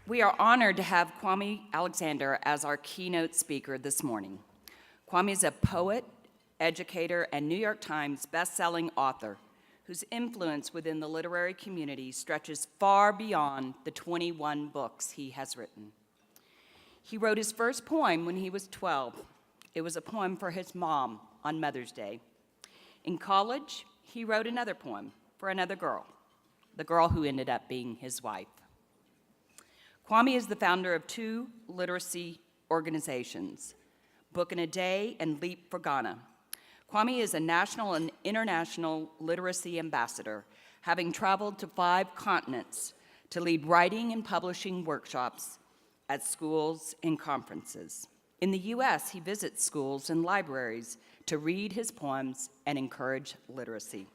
We are honored to have Kwame Alexander as our keynote speaker this morning. Kwame is a poet, educator, and New York Times best-selling author whose influence within the literary community stretches far beyond the 21 books he has written. He wrote his first poem when he was 12. It was a poem for his mom on Mother's Day. In college, he wrote another poem for another girl, the girl who ended up being his wife. Kwame is the founder of two literacy organizations, Book in a Day and Leap for Ghana. Kwame is a national and international literacy ambassador, having traveled to 5 continents to lead writing and publishing workshops at schools and conferences. In the US, he visits schools and libraries to read his poems and encourage literacy.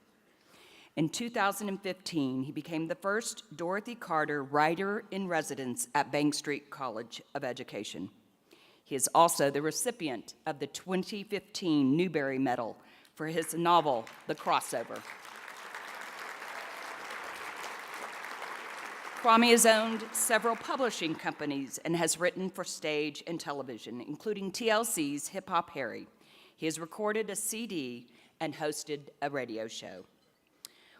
In 2015, he became the first Dorothy Carter Writer in Residence at Bank Street College of Education. He is also the recipient of the 2015 Newbery Medal for his novel, The Crossover. Kwame has owned several publishing companies and has written for stage and television, including TLC's Hip Hop Harry. He has recorded a CD and hosted a radio show.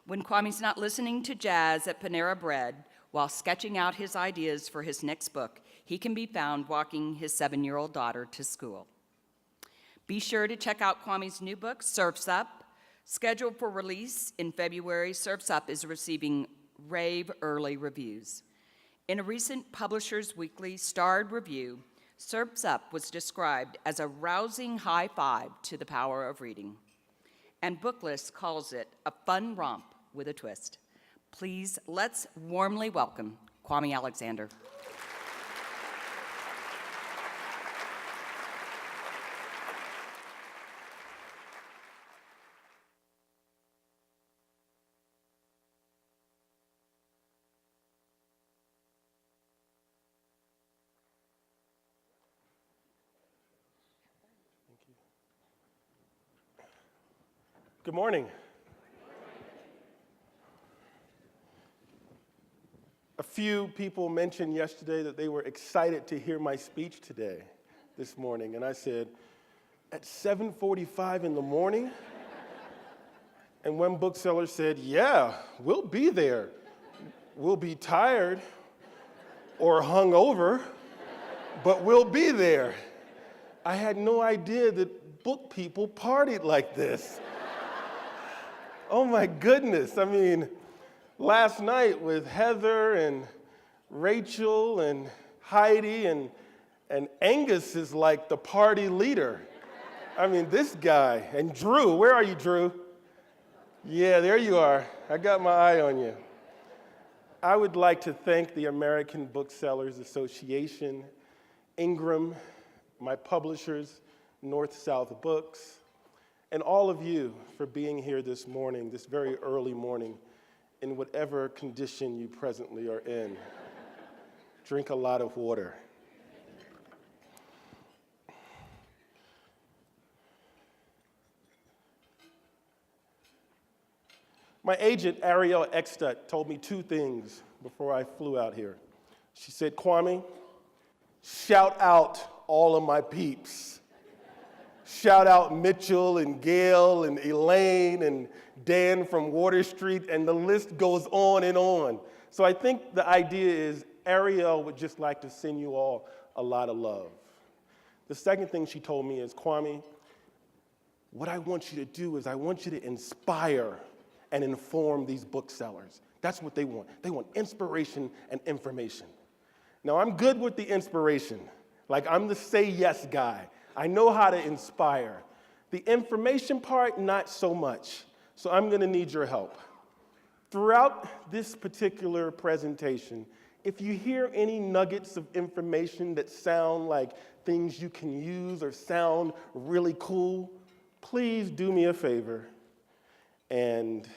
When Kwame's not listening to jazz at Panera Bread while sketching out his ideas for his next book, he can be found walking his 7-year-old daughter to school. Be sure to check out Kwame's new book, Surf's Up. Scheduled for release in February, Surf's Up is receiving rave early reviews. In a recent Publishers Weekly starred review, Surf's Up was described as a rousing high five to the power of reading. And Booklist calls it a fun romp with a twist. Please, let's warmly welcome Kwame Alexander. Good morning. A few people mentioned yesterday that they were excited to hear my speech today, this morning, and I said, at 7:45 in the morning? And one bookseller said, yeah, we'll be there. We'll be tired or hungover, but we'll be there. I had no idea that book people partied like this. Oh my goodness, I mean, last night with Heather and Rachel and Heidi and Angus is like the party leader. I mean, this guy, and Drew, where are you, Drew? Yeah, there you are. I got my eye on you. I would like to thank the American Booksellers Association, Ingram, my publishers, North-South Books, and all of you for being here this morning, this very early morning, in whatever condition you presently are in. Drink a lot of water. My agent, Ariel Eckstedt, told me 2 things before I flew out here. She said, Kwame, shout out all of my peeps. Shout out Mitchell and Gail and Elaine and Dan from Water Street, and the list goes on and on. So I think the idea is Ariel would just like to send you all a lot of love. The second thing she told me is, Kwame, what I want you to do is I want you to inspire and inform these booksellers. That's what they want. They want inspiration and information. Now, I'm good with the inspiration. Like, I'm the say yes guy. I know how to inspire. The information part, not so much. So I'm going to need your help. Throughout this particular presentation, if you hear any nuggets of information that sound like things you can use or sound really cool, please do me a favor and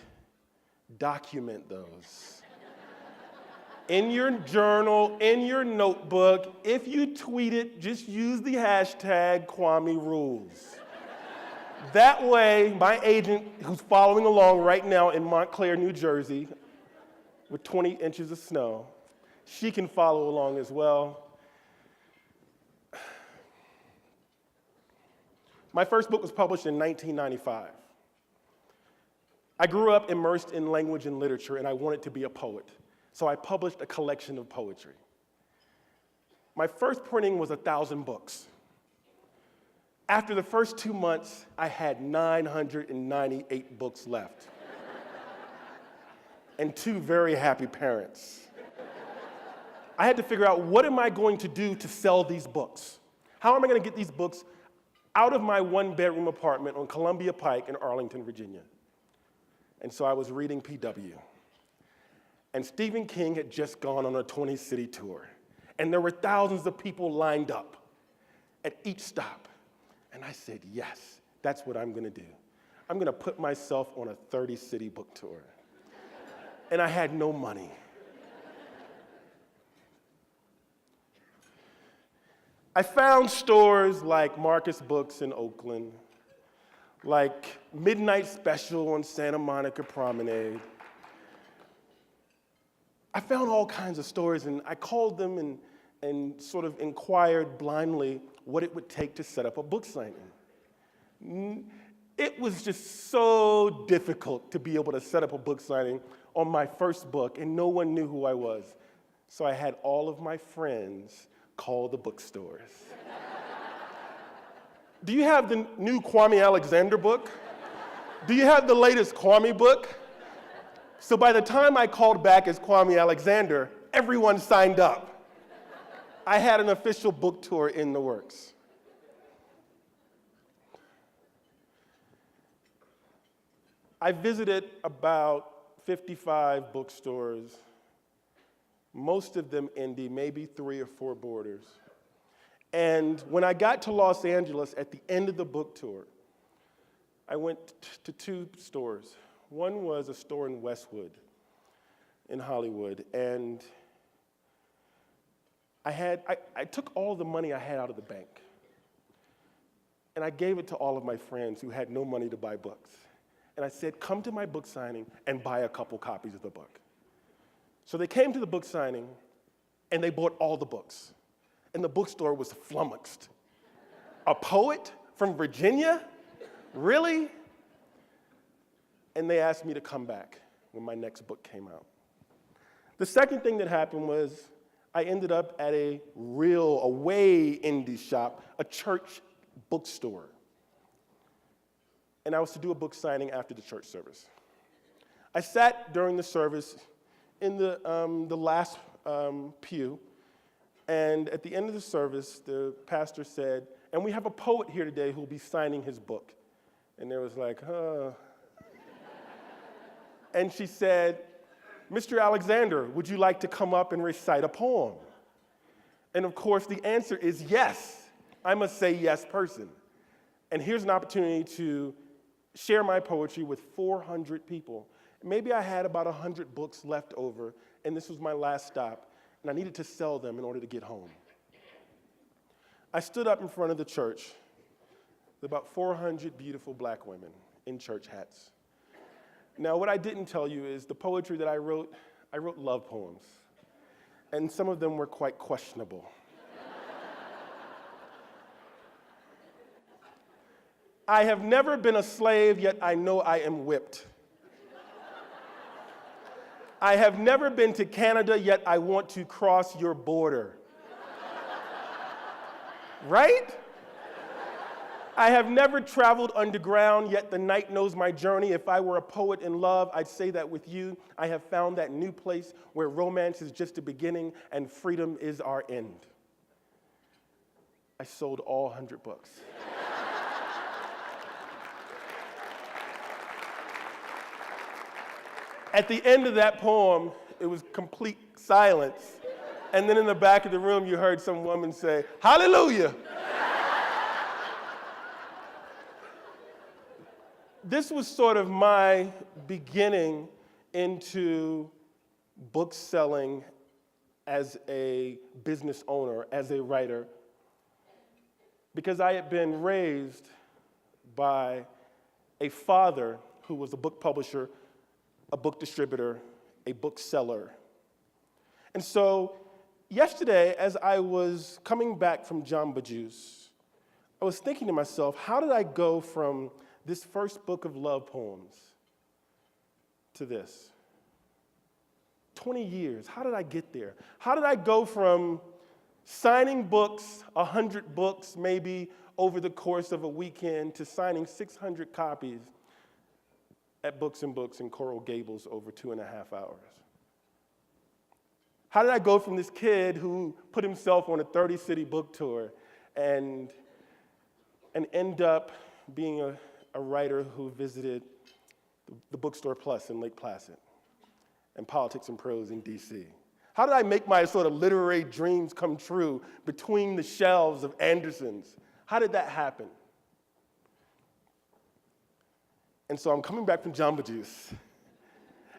document those. In your journal, in your notebook, if you tweet it, just use the hashtag Kwame Rules. That way, my agent, who's following along right now in Montclair, New Jersey, with 20 inches of snow, she can follow along as well. My first book was published in 1995. I grew up immersed in language and literature, and I wanted to be a poet. So I published a collection of poetry. My first printing was 1,000 books. After the first 2 months, I had 998 books left. And 2 very happy parents. I had to figure out, what am I going to do to sell these books? How am I going to get these books out of my 1-bedroom apartment on Columbia Pike in Arlington, Virginia? And so I was reading PW. And Stephen King had just gone on a 20-city tour. And there were thousands of people lined up at each stop. And I said, yes, that's what I'm going to do. I'm going to put myself on a 30-city book tour. And I had no money. I found stores like Marcus Books in Oakland, like Midnight Special on Santa Monica Promenade. I found all kinds of stores, and I called them and sort of inquired blindly what it would take to set up a book signing. It was just so difficult to be able to set up a book signing on my first book, and no one knew who I was. So I had all of my friends call the bookstores. Do you have the new Kwame Alexander book? Do you have the latest Kwame book? So by the time I called back as Kwame Alexander, everyone signed up. I had an official book tour in the works. I visited about 55 bookstores, most of them indie, maybe 3 or 4 Borders. And when I got to Los Angeles at the end of the book tour, I went to 2 stores. One was a store in Westwood, in Hollywood, and I took all the money I had out of the bank, and I gave it to all of my friends who had no money to buy books. And I said, come to my book signing and buy a couple copies of the book. So they came to the book signing, and they bought all the books. And the bookstore was flummoxed. A poet from Virginia? Really? And they asked me to come back when my next book came out. The second thing that happened was I ended up at a way indie shop, a church bookstore. And I was to do a book signing after the church service. I sat during the service in the last pew, and at the end of the service, the pastor said, and we have a poet here today who will be signing his book. And there was like, And she said, Mr. Alexander, would you like to come up and recite a poem? And of course, the answer is yes. I'm a say yes person. And here's an opportunity to share my poetry with 400 people. Maybe I had about 100 books left over, and this was my last stop, and I needed to sell them in order to get home. I stood up in front of the church with about 400 beautiful black women in church hats. Now, what I didn't tell you is the poetry that I wrote love poems, and some of them were quite questionable. I have never been a slave, yet I know I am whipped. I have never been to Canada, yet I want to cross your border. Right? I have never traveled underground, yet the night knows my journey. If I were a poet in love, I'd say that with you. I have found that new place where romance is just a beginning and freedom is our end. I sold all 100 books. At the end of that poem, it was complete silence. And then in the back of the room, you heard some woman say, "Hallelujah." This was sort of my beginning into book selling as a business owner, as a writer, because I had been raised by a father who was a book publisher, a book distributor, a bookseller. And so yesterday, as I was coming back from Jamba Juice, I was thinking to myself, how did I go from this first book of love poems to this? 20 years, how did I get there? How did I go from signing books, 100 books maybe over the course of a weekend, to signing 600 copies at Books and Books in Coral Gables over 2.5 hours? How did I go from this kid who put himself on a 30-city book tour and end up being a writer who visited the Bookstore Plus in Lake Placid and Politics and Prose in DC? How did I make my sort of literary dreams come true between the shelves of Anderson's? How did that happen? And so I'm coming back from Jamba Juice,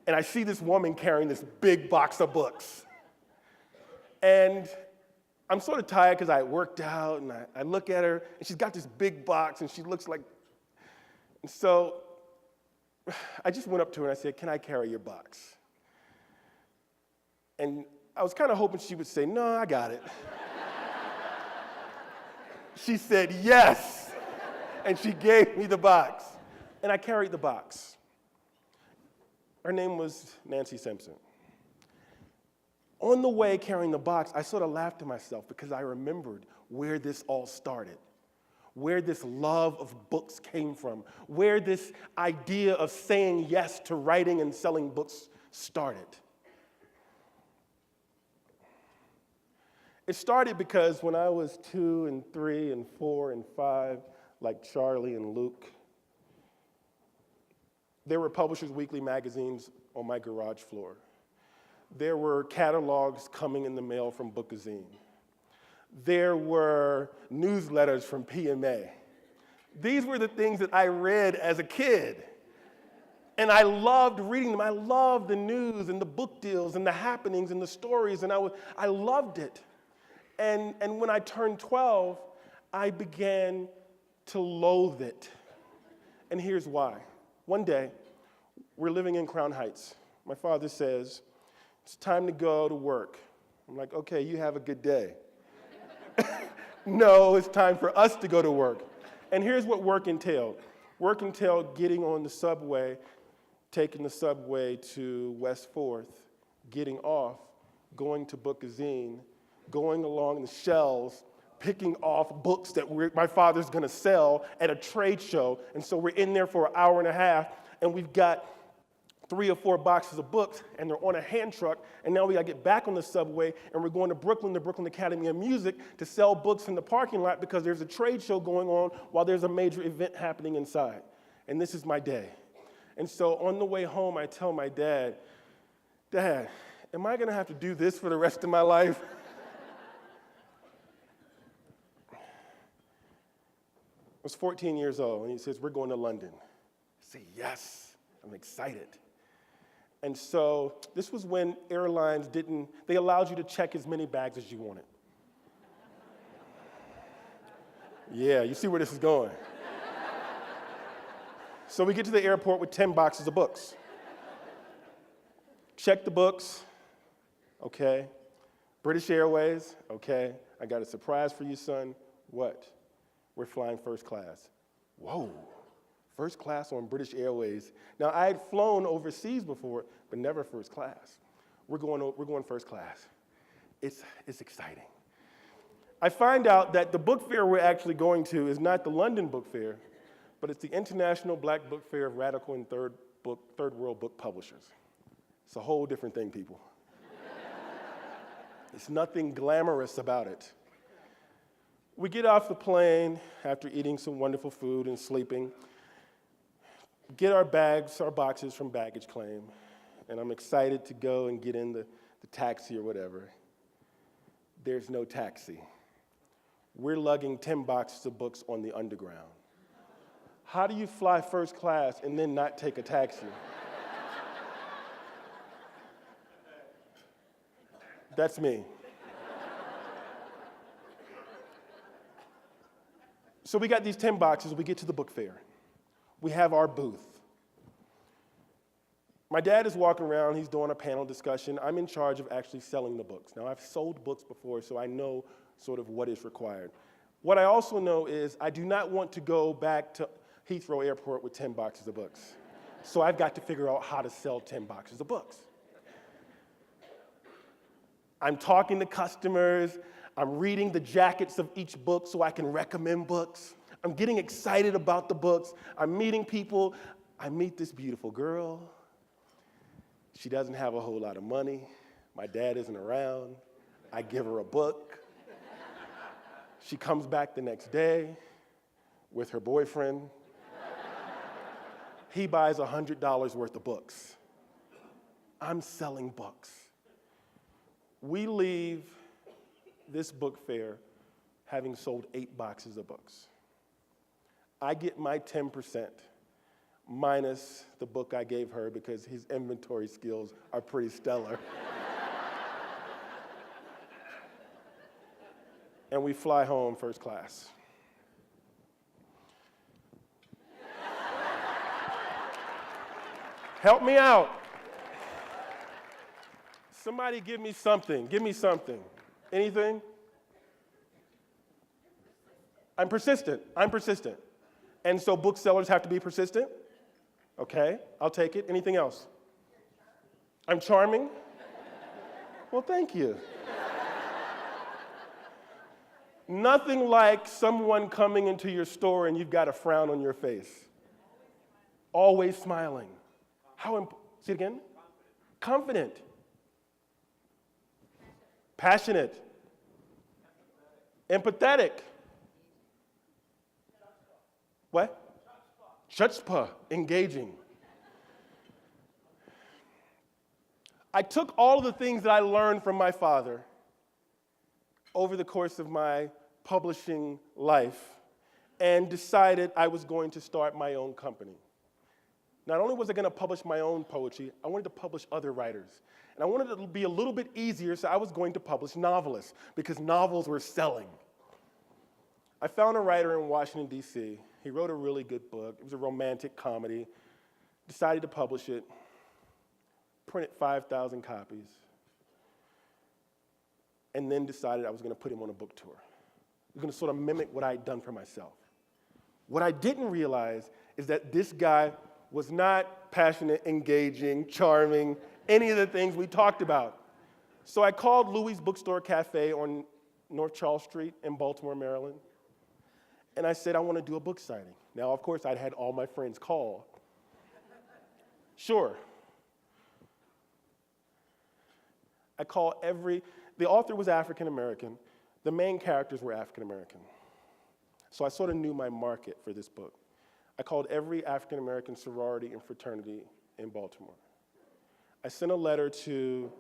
and I see this woman carrying this big box of books. And I'm sort of tired because I worked out, and I look at her, and she's got this big box, and she looks like, and so I just went up to her and I said, "Can I carry your box?" And I was kind of hoping she would say, "No, I got it." She said, "Yes," and she gave me the box, and I carried the box. Her name was Nancy Simpson. On the way carrying the box, I sort of laughed to myself because I remembered where this all started, where this love of books came from, where this idea of saying yes to writing and selling books started. It started because when I was 2 and 3 and 4 and 5, like Charlie and Luke, there were Publishers Weekly magazines on my garage floor. There were catalogs coming in the mail from Bookazine. There were newsletters from PMA. These were the things that I read as a kid. And I loved reading them. I loved the news and the book deals and the happenings and the stories, and I loved it. And when I turned 12, I began to loathe it. And here's why. One day, we're living in Crown Heights. My father says, "It's time to go to work." I'm like, "Okay, you have a good day." No, it's time for us to go to work. And here's what work entailed. Work entailed getting on the subway, taking the subway to West 4th, getting off, going to Bookazine, going along the shelves, picking off books that my father's gonna sell at a trade show. And so we're in there for an hour and a half, and we've got 3 or 4 boxes of books, and they're on a hand truck, and now we gotta get back on the subway, and we're going to Brooklyn, the Brooklyn Academy of Music, to sell books in the parking lot because there's a trade show going on while there's a major event happening inside. And this is my day. And so on the way home, I tell my dad, "Dad, am I gonna have to do this for the rest of my life?" I was 14 years old, and he says, "We're going to London." I say, "Yes, I'm excited." And so this was when airlines they allowed you to check as many bags as you wanted. Yeah, you see where this is going. So we get to the airport with 10 boxes of books. Check the books, okay. British Airways, okay. "I got a surprise for you, son." "What?" "We're flying first class." Whoa, first class on British Airways. Now, I had flown overseas before, but never first class. We're going first class. It's exciting. I find out that the book fair we're actually going to is not the London Book Fair, but it's the International Black Book Fair of Radical and Third World Book Publishers. It's a whole different thing, people. There's nothing glamorous about it. We get off the plane after eating some wonderful food and sleeping, get our boxes from baggage claim, and I'm excited to go and get in the taxi or whatever. There's no taxi. We're lugging 10 boxes of books on the underground. How do you fly first class and then not take a taxi? That's me. So we got these 10 boxes, we get to the book fair. We have our booth. My dad is walking around, he's doing a panel discussion. I'm in charge of actually selling the books. Now, I've sold books before, so I know sort of what is required. What I also know is I do not want to go back to Heathrow Airport with 10 boxes of books. So I've got to figure out how to sell 10 boxes of books. I'm talking to customers, I'm reading the jackets of each book so I can recommend books. I'm getting excited about the books. I'm meeting people. I meet this beautiful girl. She doesn't have a whole lot of money. My dad isn't around. I give her a book. She comes back the next day with her boyfriend. He buys $100 worth of books. I'm selling books. We leave this book fair having sold 8 boxes of books. I get my 10% minus the book I gave her because his inventory skills are pretty stellar. And we fly home first class. Help me out. Somebody give me something. Give me something. Anything? I'm persistent. I'm persistent. And so booksellers have to be persistent? Okay, I'll take it. Anything else? I'm charming? Well, thank you. Nothing like someone coming into your store and you've got a frown on your face. Always smiling. Say it again? Confident. Passionate. Empathetic. What? Chutzpah. Engaging. I took all of the things that I learned from my father over the course of my publishing life and decided I was going to start my own company. Not only was I going to publish my own poetry, I wanted to publish other writers. And I wanted it to be a little bit easier, so I was going to publish novelists because novels were selling. I found a writer in Washington, D.C. He wrote a really good book. It was a romantic comedy. Decided to publish it. Printed 5,000 copies. And then decided I was going to put him on a book tour. I was going to sort of mimic what I had done for myself. What I didn't realize is that this guy was not passionate, engaging, charming, any of the things we talked about. So I called Louis' Bookstore Cafe on North Charles Street in Baltimore, Maryland. And I said, I want to do a book signing. Now, of course, I'd had all my friends call. Sure. I called the author was African American. The main characters were African American. So I sort of knew my market for this book. I called every African American sorority and fraternity in Baltimore. I sent a letter to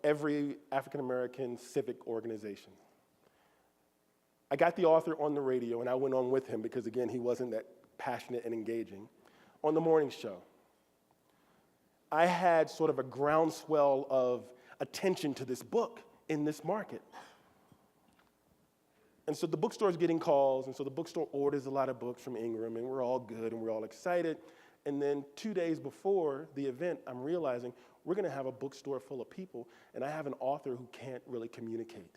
every African American civic organization. I got the author on the radio, and I went on with him because, again, he wasn't that passionate and engaging, on the morning show. I had sort of a groundswell of attention to this book in this market. And so the bookstore is getting calls, and so the bookstore orders a lot of books from Ingram, and we're all good, and we're all excited. And then 2 days before the event, I'm realizing we're going to have a bookstore full of people, and I have an author who can't really communicate,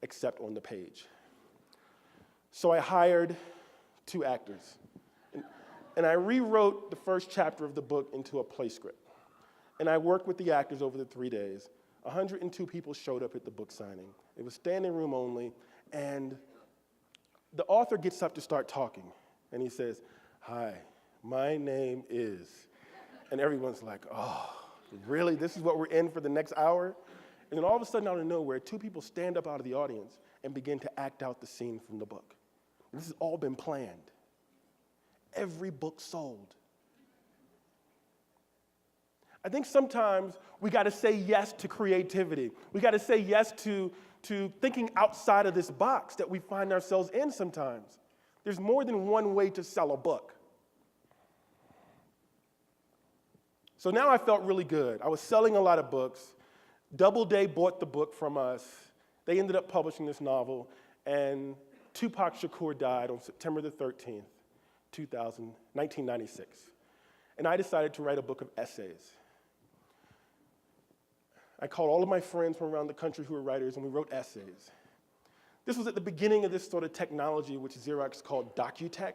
except on the page. So I hired 2 actors, and I rewrote the first chapter of the book into a play script. And I worked with the actors over the 3 days. 102 people showed up at the book signing. It was standing room only, and the author gets up to start talking, and he says, "Hi, my name is," and everyone's like, "Oh, really? This is what we're in for the next hour?" And then all of a sudden, out of nowhere, 2 people stand up out of the audience and begin to act out the scene from the book. This has all been planned. Every book sold. I think sometimes we got to say yes to creativity. We got to say yes to thinking outside of this box that we find ourselves in sometimes. There's more than one way to sell a book. So now I felt really good. I was selling a lot of books. Doubleday bought the book from us. They ended up publishing this novel, and Tupac Shakur died on September the 13th, 1996. and I decided to write a book of essays. I called all of my friends from around the country who were writers, and we wrote essays. This was at the beginning of this sort of technology, which Xerox called Docutech.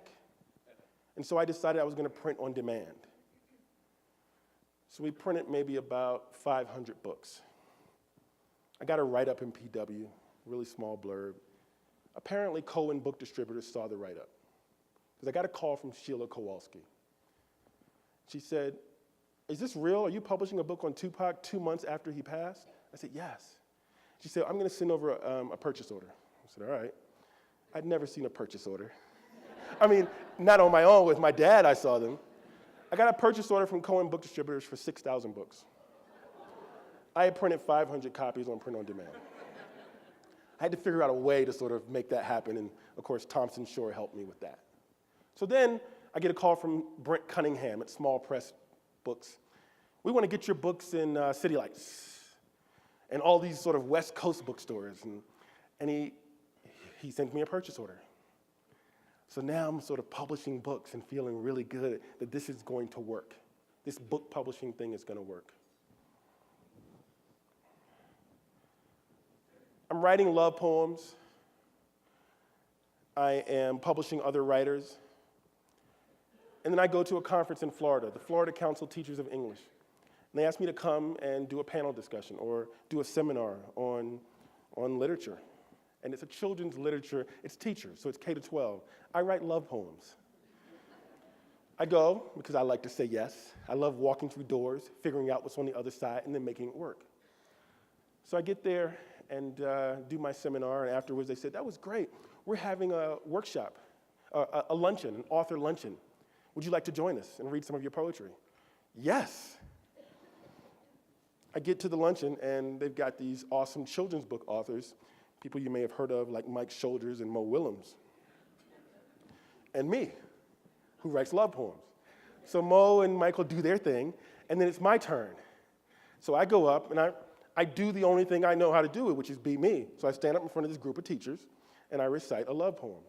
And so I decided I was going to print on demand. So we printed maybe about 500 books. I got a write-up in PW, really small blurb. Apparently, Cohen Book Distributors saw the write-up, because I got a call from Sheila Kowalski. She said, "Is this real? Are you publishing a book on Tupac 2 months after he passed?" I said, "Yes." She said, "I'm going to send over a purchase order." I said, "All right." I'd never seen a purchase order. I mean, not on my own. With my dad, I saw them. I got a purchase order from Cohen Book Distributors for 6,000 books. I had printed 500 copies on print on demand. I had to figure out a way to sort of make that happen, and of course, Thompson Shore helped me with that. So then I get a call from Brent Cunningham at Small Press Books. "We want to get your books in City Lights and all these sort of West Coast bookstores." And he sent me a purchase order. So now I'm sort of publishing books and feeling really good that this is going to work. This book publishing thing is going to work. I'm writing love poems. I am publishing other writers. And then I go to a conference in Florida, the Florida Council Teachers of English. And they asked me to come and do a panel discussion or do a seminar on literature. And it's a children's literature, it's teachers, so it's K to 12. I write love poems. I go because I like to say yes. I love walking through doors, figuring out what's on the other side, and then making it work. So I get there and do my seminar, and afterwards they said, "That was great. We're having a workshop, a luncheon, an author luncheon. Would you like to join us and read some of your poetry?" Yes. I get to the luncheon, and they've got these awesome children's book authors, people you may have heard of, like Mike Shoulders and Mo Willems, and me, who writes love poems. So Mo and Michael do their thing, and then it's my turn. So I go up, and I do the only thing I know how to do, which is be me. So I stand up in front of this group of teachers, and I recite a love poem.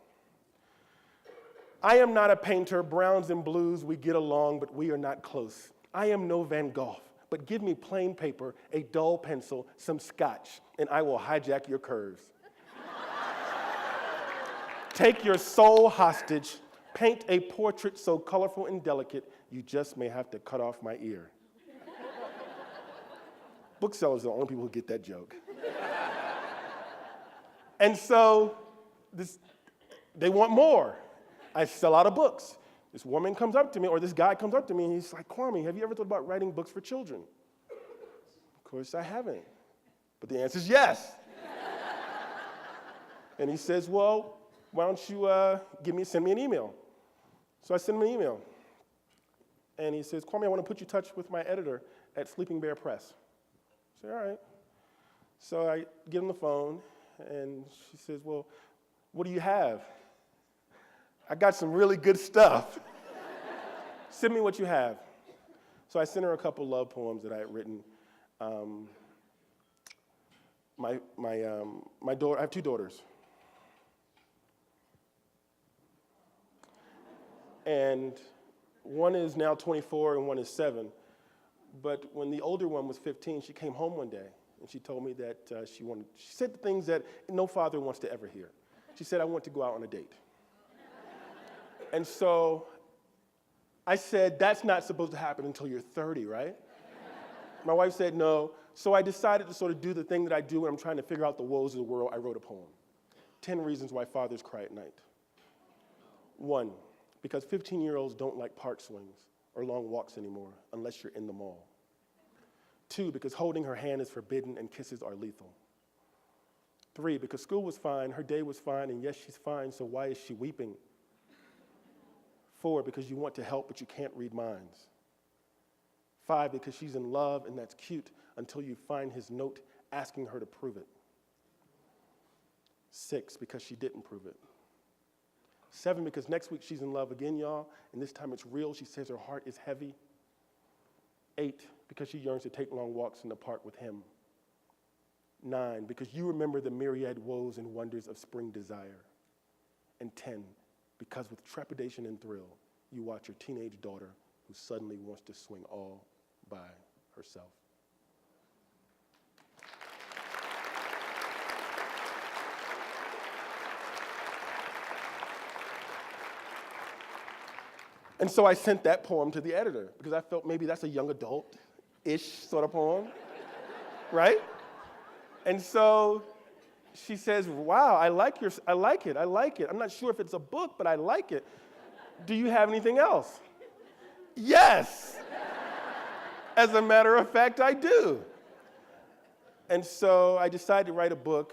"I am not a painter, browns and blues, we get along, but we are not close. I am no Van Gogh, but give me plain paper, a dull pencil, some scotch, and I will hijack your curves. Take your soul hostage, paint a portrait so colorful and delicate, you just may have to cut off my ear." Booksellers are the only people who get that joke. And so they want more. I sell out of books. This woman comes up to me, or this guy comes up to me, and he's like, "Kwame, have you ever thought about writing books for children?" Of course, I haven't. But the answer is yes. And he says, "Well, why don't you send me an email?" So I send him an email. And he says, "Kwame, I want to put you in touch with my editor at Sleeping Bear Press." I say, "All right." So I get on the phone, and she says, "Well, what do you have?" "I got some really good stuff." "Send me what you have." So I sent her a couple love poems that I had written. My daughter, I have two daughters. And one is now 24 and one is 7. But when the older one was 15, she came home one day and she told me that she said the things that no father wants to ever hear. She said, "I want to go out on a date." And so I said, "That's not supposed to happen until you're 30, right?" My wife said no. So I decided to sort of do the thing that I do when I'm trying to figure out the woes of the world. I wrote a poem, 10 Reasons Why Fathers Cry at Night. 1, because 15-year-olds don't like park swings or long walks anymore unless you're in the mall. 2, because holding her hand is forbidden and kisses are lethal. 3, because school was fine, her day was fine, and yes, she's fine, so why is she weeping? 4, because you want to help, but you can't read minds. 5, because she's in love, and that's cute until you find his note asking her to prove it. 6, because she didn't prove it. 7, because next week she's in love again, y'all, and this time it's real. She says her heart is heavy. 8, because she yearns to take long walks in the park with him. 9, because you remember the myriad woes and wonders of spring desire. And 10, because with trepidation and thrill, you watch your teenage daughter who suddenly wants to swing all by herself. And so I sent that poem to the editor because I felt maybe that's a young adult-ish sort of poem, right? And so she says, wow, I like it. I'm not sure if it's a book, but I like it. Do you have anything else? Yes. As a matter of fact, I do. And so I decided to write a book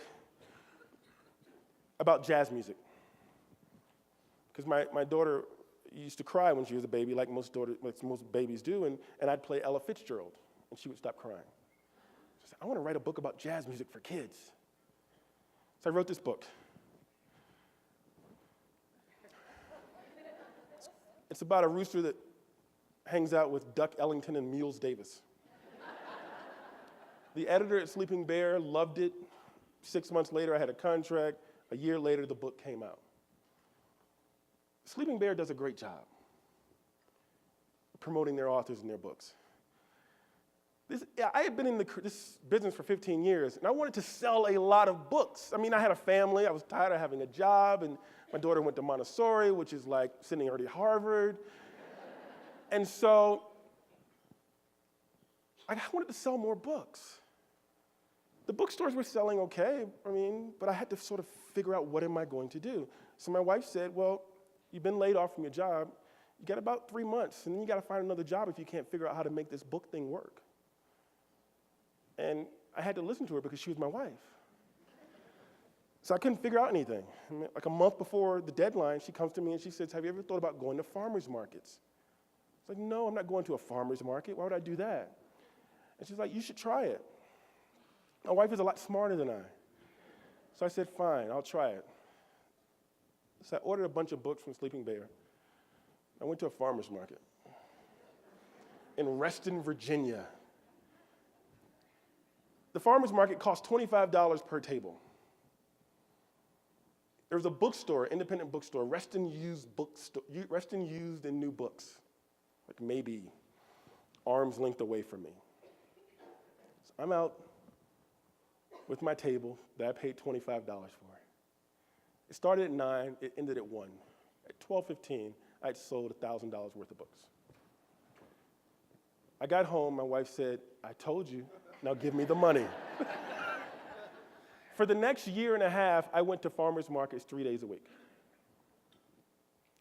about jazz music. Because my daughter used to cry when she was a baby, like most babies do, and I'd play Ella Fitzgerald, and she would stop crying. So I said, I want to write a book about jazz music for kids. So I wrote this book. It's about a rooster that hangs out with Duck Ellington and Mules Davis. The editor at Sleeping Bear loved it. 6 months later, I had a contract. A year later, the book came out. Sleeping Bear does a great job promoting their authors and their books. I had been in this business for 15 years, and I wanted to sell a lot of books. I mean, I had a family. I was tired of having a job, and my daughter went to Montessori, which is like sending her to Harvard. And so I wanted to sell more books. The bookstores were selling okay, but I had to sort of figure out what am I going to do. So my wife said, well, you've been laid off from your job. You got about 3 months, and then you got to find another job if you can't figure out how to make this book thing work. And I had to listen to her because she was my wife. So I couldn't figure out anything. Like a month before the deadline, she comes to me and she says, have you ever thought about going to farmers markets? I was like, no, I'm not going to a farmer's market. Why would I do that? And she's like, you should try it. My wife is a lot smarter than I. So I said, fine, I'll try it. So I ordered a bunch of books from Sleeping Bear. I went to a farmer's market in Reston, Virginia. The farmer's market cost $25 per table. There was a bookstore, independent bookstore, Reston Used and New Books, like maybe arm's length away from me. So I'm out with my table that I paid $25 for. It started at 9, it ended at 1. At 12:15, I'd sold $1,000 worth of books. I got home, my wife said, I told you, now give me the money. For the next year and a half, I went to farmers markets 3 days a week.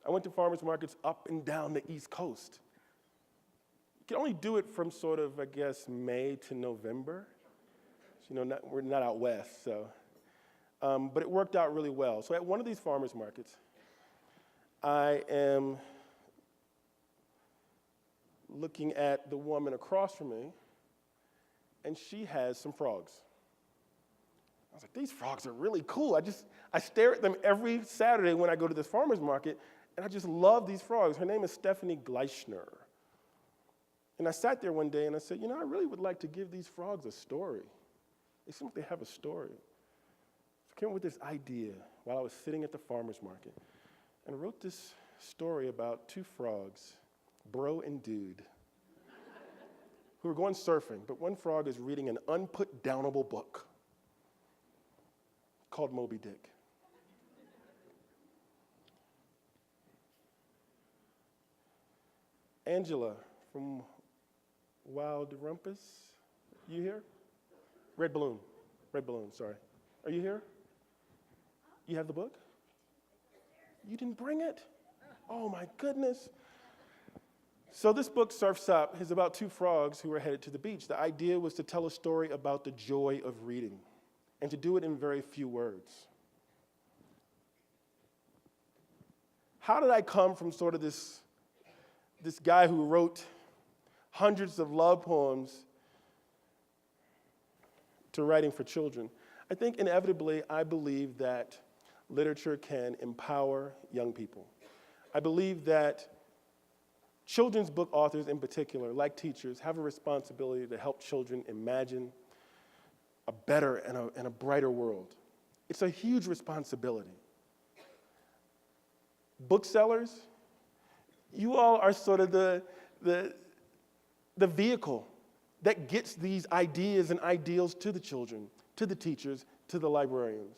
I went to farmers markets up and down the East Coast. You can only do it from sort of, I guess, May to November. We're not out west, so. But it worked out really well. So at one of these farmers markets, I am looking at the woman across from me, and she has some frogs. I was like, these frogs are really cool. I stare at them every Saturday when I go to this farmer's market, and I just love these frogs. Her name is Stephanie Gleichner. And I sat there one day and I said, I really would like to give these frogs a story. They seem like they have a story. So I came up with this idea while I was sitting at the farmer's market, and I wrote this story about two frogs, Bro and Dude, who are going surfing, but one frog is reading an unput-downable book called Moby Dick. Angela from Wild Rumpus, you here? Red Balloon, sorry. Are you here? You have the book? You didn't bring it? Oh my goodness. So this book, Surf's Up, is about two frogs who are headed to the beach. The idea was to tell a story about the joy of reading and to do it in very few words. How did I come from sort of this guy who wrote hundreds of love poems to writing for children? I think inevitably I believe that literature can empower young people. I believe that children's book authors in particular, like teachers, have a responsibility to help children imagine a better and a brighter world. It's a huge responsibility. Booksellers, you all are sort of the the vehicle that gets these ideas and ideals to the children, to the teachers, to the librarians.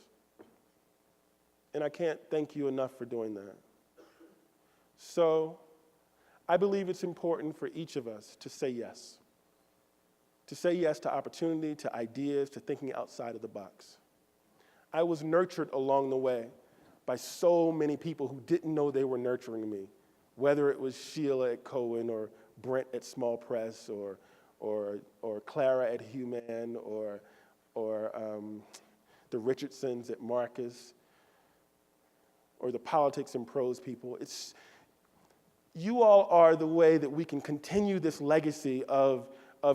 And I can't thank you enough for doing that. So I believe it's important for each of us to say yes. To say yes to opportunity, to ideas, to thinking outside of the box. I was nurtured along the way by so many people who didn't know they were nurturing me, whether it was Sheila at Cohen or Brent at Small Press or Clara at Human or the Richardsons at Marcus or the Politics and Prose people. You all are the way that we can continue this legacy of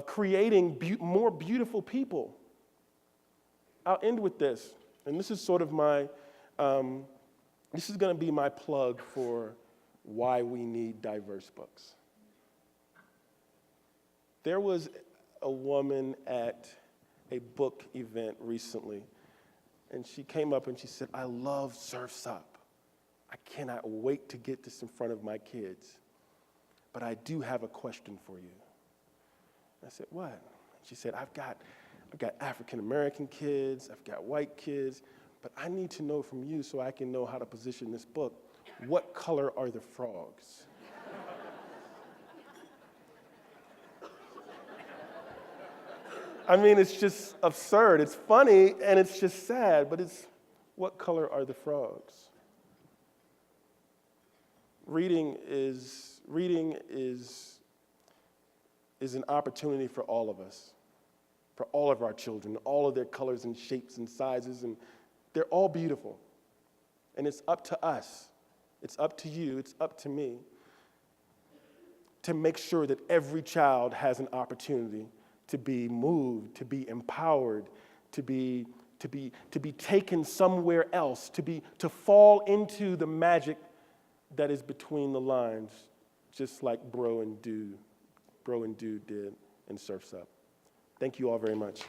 creating more beautiful people. I'll end with this, and this is sort of this is going to be my plug for why we need diverse books. There was a woman at a book event recently, and she came up and she said, "I love Surf's Up. I cannot wait to get this in front of my kids, but I do have a question for you." I said, "What?" She said, I've got African-American kids, I've got white kids, but I need to know from you so I can know how to position this book. What color are the frogs? I mean, it's just absurd. It's funny, and it's just sad, but it's, what color are the frogs? Reading is an opportunity for all of us, for all of our children, all of their colors and shapes and sizes, and they're all beautiful. And it's up to us, it's up to you, it's up to me to make sure that every child has an opportunity to be moved, to be empowered, to be taken somewhere else, to fall into the magic that is between the lines, just like Bro and Dude did in Surf's Up. Thank you all very much.